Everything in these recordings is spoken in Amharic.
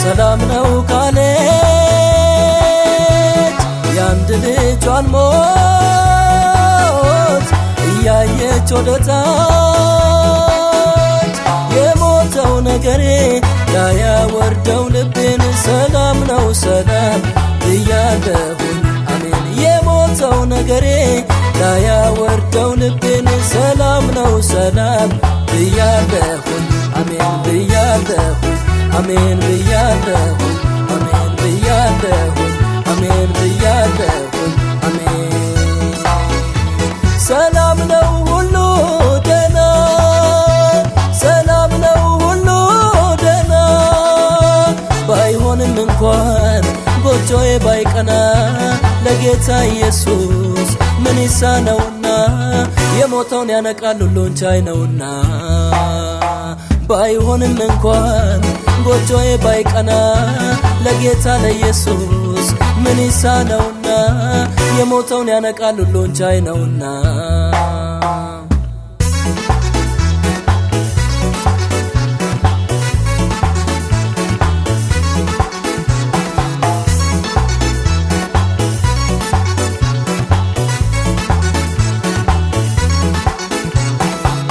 ሰላም ነው ካለች ያንድ ልጇን ሞት እያየች ወደታች የሞተው ነገሬ ላያወርደው ልቤን ሰላም ነው ሰላም ብያለሁኝ አሜን የሞተው ነገሬ ላያወርደው ልቤን ሰላም ነው ሰላም ብያለሁኝ አሜን ብያለሁኝ አሜን ብያለሁኝ አሜን ብያለሁኝ አሜን ብያለሁኝ አሜን ሰላም ነው ሁሉ ደህና ሰላም ነው ሁሉ ደህና ባይሆንም እንኳን ጎጆዬ ባይቀና ለጌታ ኢየሱስ ምን ይሳነውና የሞተውን ያነቃል ሁሉን ቻይ ነውና ባይሆንም እንኳን ጎጆዬ ባይቀና ለጌታ ለኢየሱስ ምን ይሳነውና የሞተውን ያነቃል ሁሉን ቻይ ነውና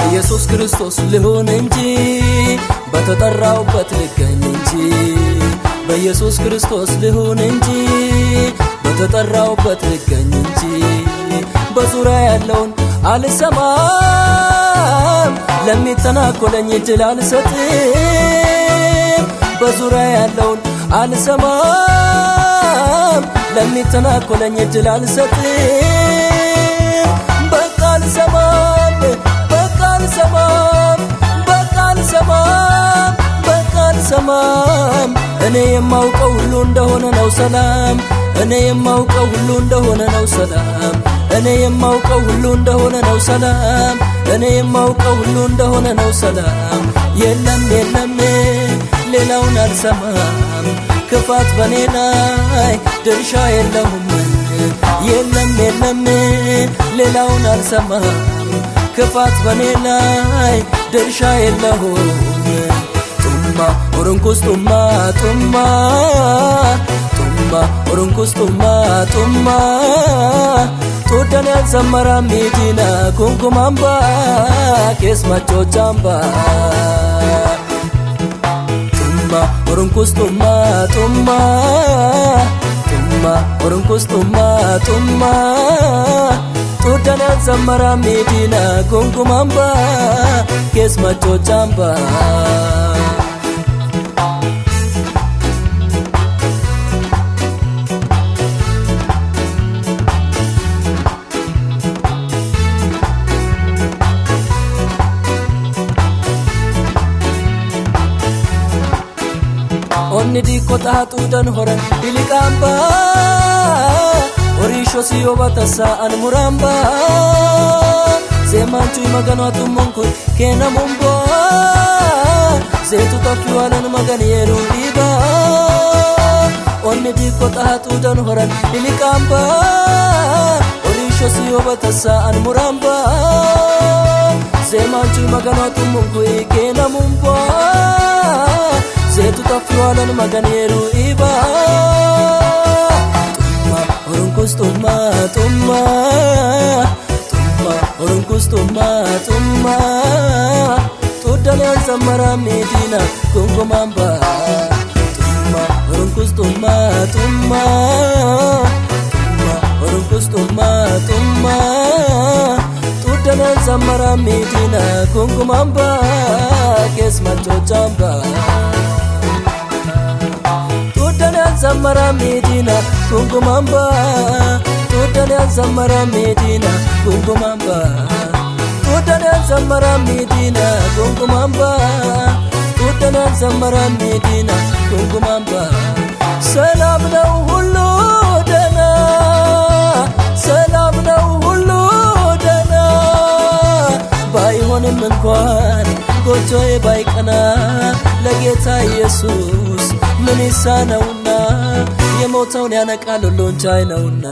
ኢየሱስ ክርስቶስ ልሁን እንጂ በተጠራውበት ልገኝ እንጂ በኢየሱስ ክርስቶስ ልሁን እንጂ በተጠራውበት ልገኝ እንጂ በዙሪያ ያለውን አልሰማም ለሚተናኮለኝ እድል አልሰጥም በዙሪያ ያለውን አልሰማም ለሚተናኮለኝ እድል አልሰጥም በቃ አልሰማም በቃ አልሰማም በቃ አልሰማም በቃ አልሰማም እኔ የማውቀው ሁሉ እንደሆነ ነው ሰላም እኔ የማውቀው ሁሉ እንደሆነ ነው ሰላም እኔ የማውቀው ሁሉ እንደሆነ ነው ሰላም እኔ የማውቀው ሁሉ እንደሆነ ነው ሰላም የለም የለም ሌላውን አልሰማም ክፋት በኔ ላይ ድርሻ የለውም የለም የለም ሌላውን አልሰማም ክፋት በኔ ላይ ድርሻ የለውም ጡማ ኦሮንኩስ ጡማ ጡማ ጡማ ኦሮንኩስ ጡማ ጡማ ጡደን ያልሰመራ ሚዲና ኩንኩማምባ ኬስማቾቻምባ ጡማ ኦሮንኩስ ጡማ ጡማ ጡማ ኦሮንኩስ ጡማ ጡማ ጡደን ያልሰመራ ሚዲና ኩንኩማምባ ኬስማቾቻምባ onni dikko taatuudhan horan iliqaamba orisho siyobata sa'an muramba seemanchuy maganoatummoon kun keenamumbo seetu tokkiwaalan magan yeruu dhiiba onni dikko taatuudhan horan iliqaamba orisho siyobata sa'an muramba seemanchuy maganoatummoon kun keenamumbo seetu tokkiwaalan magan yeruu dhiiba tumma orunkus tumma tumma tumma orunkus tumma tumma tuddalen samara medina kungumamba tumma orunkus tumma tumma tumma orunkus tumma tumma tuddalen samara medina kungumamba kesmachochamba Zamara Medina Kungumamba Tudan Zamara Medina Kungumamba Tudan Zamara Medina Kungumamba Tudan Zamara Medina Kungumamba Salam ነው ሁሉ ደና ሰላም ነው ሁሉ ደና ባይሆንም እንኳን ጎጆዬ ባይቀና ለጌታ ኢየሱስ ምን ይሳነውና የሞተውን ያነቃል ሁሉን ቻይ ነውና